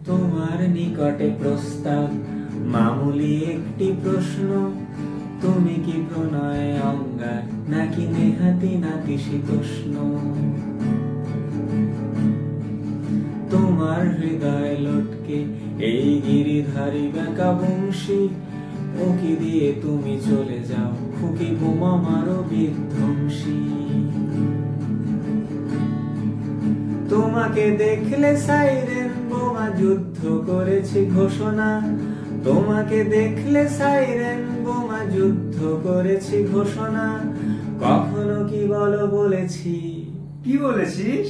তোমার নিকটে প্রস্তাব, মামুলি একটি প্রশ্ন, তুমি কি প্রণয়ে অঙ্গার নাকি নেহাতি নাতিশীতোষ্ণ? তোমার হৃদয় লটকে এই গিরিধারী বাঁকা বংশী, উকি দিয়ে তুমি চলে যাও, খুকি বোমা মারো বিধ্বংসী। তোমাকে দেখলে সাইরেন বোমা যুদ্ধ করেছি ঘোষণা, তোমাকে দেখলে সাইরেন বোমা যুদ্ধ করেছি ঘোষণা। কখনো কি বলো বলেছি, কি বলেছিস?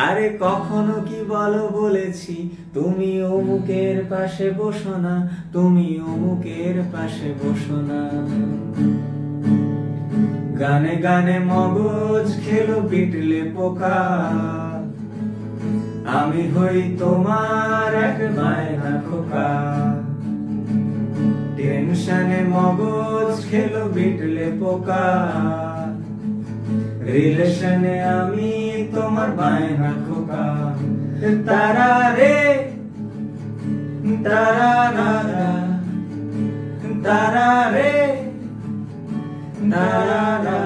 আরে কখনো কি বলো বলেছি, তুমি অমুকের পাশে বসো না, তুমি অমুকের পাশে বসো না। গানে গানে মগজ খেলো বিটলে পোকা, আমি হই তোমার এক বায়না খোকা। টেনশনে মগজ খেলো বিটলে পোকা, রিলেশনে আমি তোমার বায়না খোকা। তারা রে তারা রা, তারা রে তারা রা,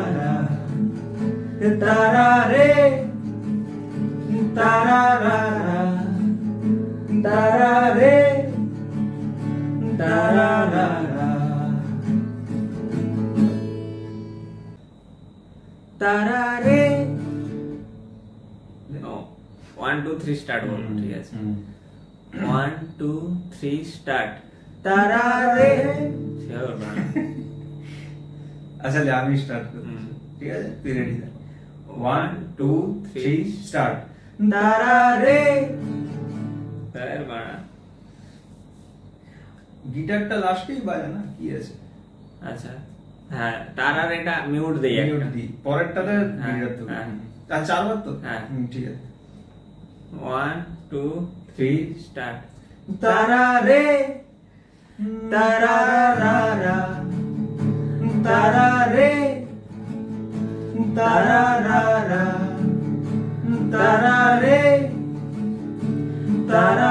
তারা রে তারা রা, তারা রে তারা রা। তারা রে 1 2 3 স্টার্ট বলো, ঠিক আছে? 1 2 3 স্টার্ট। তারা রে, শিওর না? আচ্ছা আমি স্টার্ট করছি, ঠিক আছে? তুই রেডি থাক। 1 2 3 স্টার্ট। তারা রে, তার বাড়া গিটারটা লাস্টেই বাজে না, কি আছে? আচ্ছা হ্যাঁ, তারা রেটা মিউট দেই, মিউট দি, পরেরটাতে গিটার তো। আর চারবার তো? হ্যাঁ ঠিক আছে। 1 2 3 স্টার্ট। তারা রে তারা রা রা, তারা রে তারা রা রা, তারা রে তারা